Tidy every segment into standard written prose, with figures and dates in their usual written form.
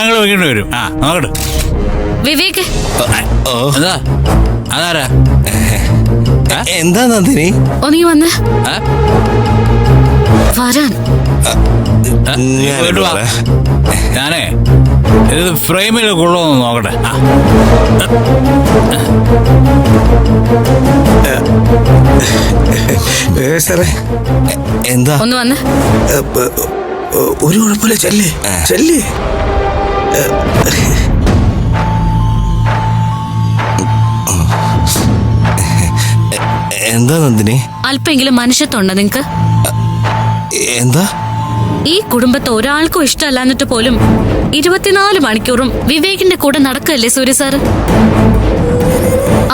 ഞങ്ങൾ വെക്കേണ്ടി വരും. ആ നോക്കട്ടെ. വിവേക് എന്താ അതാരാ? എന്താ നന്ദിനി? നീ വന്ന് വരാൻ. ഞാനേ ഇത് ഫ്രെയിമിൽ കൊള്ളുമെന്ന് നോക്കട്ടെ. സാറേ എന്താ? ഒന്ന് വന്ന്. ഒരു കുഴപ്പമില്ല, ചെല്ലേ ചെല്ലേ. എന്താ നന്ദിനി? അല്പെങ്കിലും മനുഷ്യത്വമുണ്ടോ നിങ്ങക്ക്? എന്താ? ഈ കുടുംബത്തെ ഒരാൾക്കും ഇഷ്ടമല്ലാന്നിട്ട് പോലും 24 മണിക്കൂറും വിവേകിന്റെ കൂടെ നടക്കല്ലേ സൂര്യ സാറ്?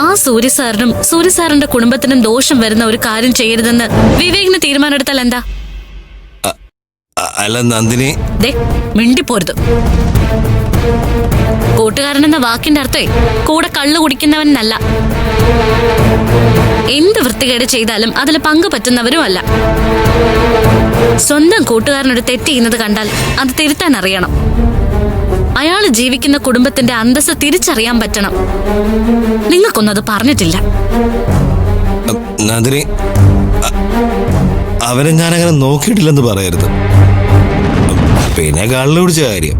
ആ സൂര്യ സാറിനും സൂര്യ സാറിന്റെ കുടുംബത്തിനും ദോഷം വരുന്ന ഒരു കാര്യം ചെയ്യരുതെന്ന് വിവേകിന് തീരുമാനമെടുത്താൽ എന്താ? അല്ല നന്ദിനി, മിണ്ടിപ്പോരുത്. കൂട്ടുകാരനെന്ന വാക്കിന്റെ അർത്ഥേ കൂടെ കള്ളു കുടിക്കുന്നവനല്ല. എന്ത് വൃത്തികേട് ചെയ്താലും അതിൽ പങ്കു പറ്റുന്നവരും അല്ല. സ്വന്തം കൂട്ടുകാരനൊരു തെറ്റ് ചെയ്യുന്നത് കണ്ടാൽ അത് തിരുത്താൻ അറിയണം. അയാള് ജീവിക്കുന്ന കുടുംബത്തിന്റെ അന്തസ്സ് തിരിച്ചറിയാൻ പറ്റണം. നിങ്ങൾക്കൊന്നും അത് പറഞ്ഞിട്ടില്ല. നന്ദിനി, അവനെ ഞാനങ്ങനെ നോക്കിയിട്ടില്ലെന്ന് പറയരുത്. പിന്നെ കള്ളു കുടിച്ച കാര്യം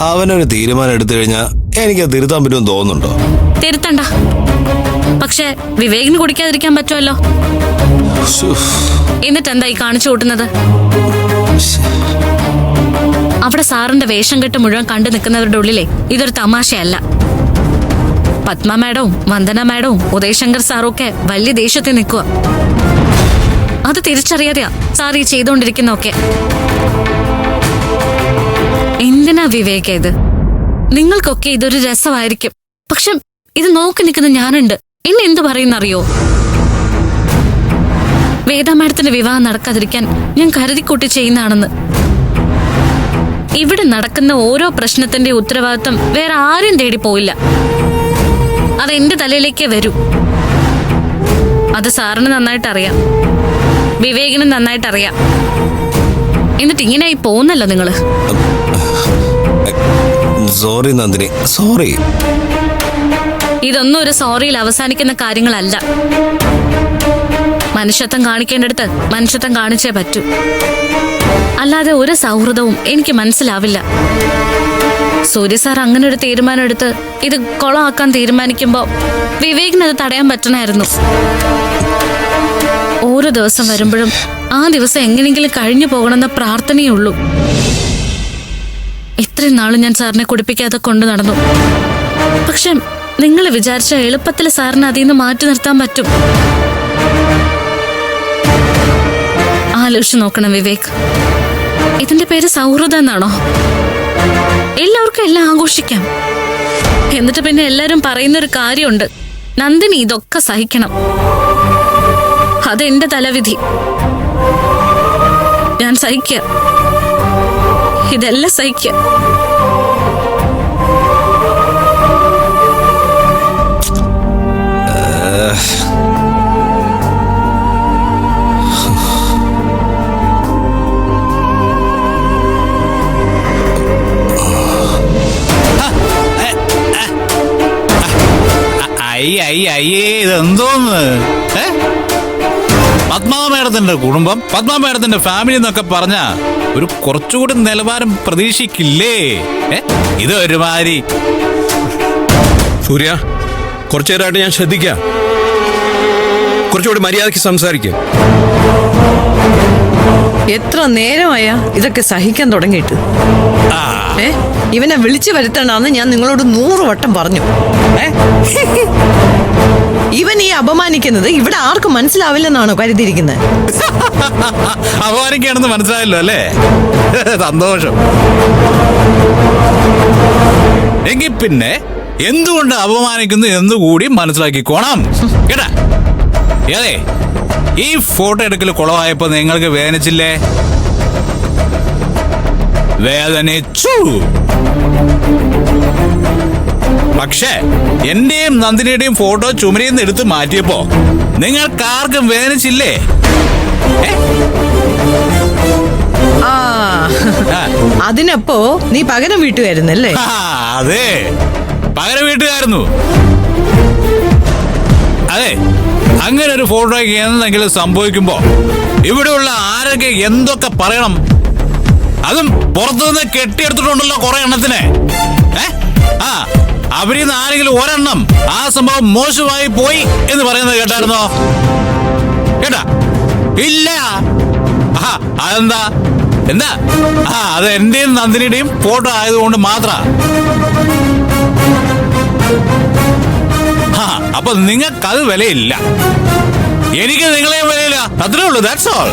അവനൊരു തീരുമാനം എടുത്തു കഴിഞ്ഞാൽ എനിക്കത് തിരുത്താൻ പറ്റുമെന്ന് തോന്നുന്നുണ്ടോ? തിരുത്തണ്ട. പക്ഷെ വിവേകിന് കുടിക്കാതിരിക്കാൻ പറ്റുമല്ലോ. എന്നിട്ട് എന്തായി കാണിച്ചു കൂട്ടുന്നത്? അവിടെ സാറിന്റെ വേഷം കെട്ട് മുഴുവൻ കണ്ടു നിൽക്കുന്നവരുടെ ഉള്ളിലെ ഇതൊരു തമാശയല്ല. പത്മ മാഡവും വന്ദന മാഡവും ഉദയശങ്കർ സാറും ഒക്കെ വലിയ ദേഷ്യത്തിൽ നിൽക്കുക. അത് തിരിച്ചറിയാതെയാ സാർ ഈ ചെയ്തുകൊണ്ടിരിക്കുന്നൊക്കെ. എന്തിനാ വിവേക ഇത്? നിങ്ങൾക്കൊക്കെ ഇതൊരു രസമായിരിക്കും. പക്ഷെ ഇത് നോക്കി നിൽക്കുന്ന ഞാനുണ്ട്. എന്നെ എന്തു പറയുന്നറിയോ? വേദ മാഡത്തിന്റെ വിവാഹം നടക്കാതിരിക്കാൻ ഞാൻ കരുതിക്കൂട്ടി ചെയ്യുന്നതാണെന്ന്. ഇവിടെ നടക്കുന്ന ഓരോ പ്രശ്നത്തിന്റെ ഉത്തരവാദിത്വം വേറെ ആരും തേടി പോയില്ല. അത് എന്റെ തലയിലേക്ക് വരൂ. അത് സാറിന് നന്നായിട്ട് അറിയാം, വിവേകിന് നന്നായിട്ട് അറിയാം. എന്നിട്ട് ഇങ്ങനെയായി പോകുന്നല്ലോ നിങ്ങള്. Sorry Nandini, sorry. ഇതൊന്നും ഒരു സോറിയിൽ അവസാനിക്കുന്ന കാര്യങ്ങളല്ല. മനുഷ്യത്വം കാണിക്കേണ്ടടുത്ത് മനുഷ്യത്വം കാണിച്ചേ പറ്റൂ. അല്ലാതെ ഒരു സൗഹൃദവും എനിക്ക് മനസ്സിലാവില്ല. സൂര്യ സാർ അങ്ങനെ ഒരു തീരുമാനം എടുത്ത് ഇത് കൊളമാക്കാൻ തീരുമാനിക്കുമ്പോ വിവേകിനത് തടയാൻ പറ്റണമായിരുന്നു. ഓരോ ദിവസം വരുമ്പോഴും ആ ദിവസം എങ്ങനെയെങ്കിലും കഴിഞ്ഞു പോകണമെന്ന പ്രാർത്ഥനയേ ഉള്ളൂ. ഇത്രയും നാളും ഞാൻ സാറിനെ കുടിപ്പിക്കാതെ കൊണ്ടു നടന്നു. പക്ഷെ നിങ്ങൾ വിചാരിച്ച എളുപ്പത്തിൽ സാറിന് അതിൽ നിന്ന് മാറ്റി നിർത്താൻ പറ്റും. ആലോചിച്ച് നോക്കണം വിവേക്. ഇതിന്റെ പേര് സൗഹൃദം എന്നാണോ? എല്ലാവർക്കും എല്ലാം ആഘോഷിക്കാം. എന്നിട്ട് പിന്നെ എല്ലാരും പറയുന്നൊരു കാര്യമുണ്ട്, നന്ദിനി ഇതൊക്കെ സഹിക്കണം. അതെന്റെ തലവിധി. ഞാൻ സഹിക്കുക, ഇതെല്ലാം സഹിക്കുക. അയ്യേ ഇതെന്തോന്ന്? പത്മാ മേഡത്തിന്റെ കുടുംബം, പത്മാ മേഡത്തിന്റെ ഫാമിലി എന്നൊക്കെ പറഞ്ഞ ഒരു കുറച്ചുകൂടി നിലവാരം പ്രതീക്ഷിക്കില്ലേ? ഇത് ഒരുമാതിരി. സൂര്യ, കുറച്ചു നേരമായിട്ട് ഞാൻ ശ്രദ്ധിക്കാം. കുറച്ചുകൂടി മര്യാദയ്ക്ക് സംസാരിക്കും. എത്ര നേരമായാ ഇതൊക്കെ സഹിക്കാൻ തുടങ്ങിയിട്ട്? ഇവനെ വിളിച്ചു വരുത്തണമെന്ന് ഞാൻ നിങ്ങളോട് 100 വട്ടം പറഞ്ഞു. ഇവൻ ഈ അപമാനിക്കുന്നത് ഇവിടെ ആർക്കും മനസ്സിലാവില്ലെന്നാണോ കരുതിയിരിക്കുന്നത്? അപമാനിക്കാണെന്ന് മനസ്സിലായല്ലോ അല്ലേ? സന്തോഷം. എങ്കിൽ പിന്നെ എന്തുകൊണ്ട് അപമാനിക്കുന്നു എന്നുകൂടി മനസ്സിലാക്കിക്കോണം കേട്ടാ. ഏതേ ഈ ഫോട്ടോ എടുക്കൽ കുളമായപ്പോ നിങ്ങൾക്ക് വേദനിച്ചില്ലേ? വേദനിച്ചു. പക്ഷേ എന്റെയും നന്ദിനിയുടെയും ഫോട്ടോ ചുമരിൽ നിന്ന് എടുത്ത് മാറ്റിയപ്പോ നിങ്ങൾക്കാർക്കും വേദനിച്ചില്ലേ? ആ ആ, അതിനപ്പോ നീ പകരം വീട്ടുകാരുന്നല്ലേ? ആ, അതെ പകരം വീട്ടുകാരുന്നു. അതെ, അങ്ങനെ ഒരു ഫോട്ടോയ്ക്ക് എന്തെങ്കിലും സംഭവിക്കുമ്പോ ഇവിടെയുള്ള ആരൊക്കെ എന്തൊക്കെ പറയണം? അതും പുറത്തുനിന്ന് കെട്ടിയെടുത്തിട്ടുണ്ടല്ലോ കുറെ എണ്ണത്തിനെ. ആ അവരിന്ന് ആരെങ്കിലും ഒരെണ്ണം ആ സംഭവം മോശമായി പോയി എന്ന് പറയുന്നത് കേട്ടായിരുന്നോ? കേട്ടാ? ഇല്ല. ആ അതെന്താ? എന്താ? ആ അത് എന്റെയും നന്ദിനിയുടെയും ഫോട്ടോ ആയതുകൊണ്ട് മാത്ര. അപ്പൊ നിങ്ങൾക്കത് വിലയില്ല, എനിക്ക് നിങ്ങളെയും വിലയില്ല. അത്രേ ഉള്ളൂ. That's all.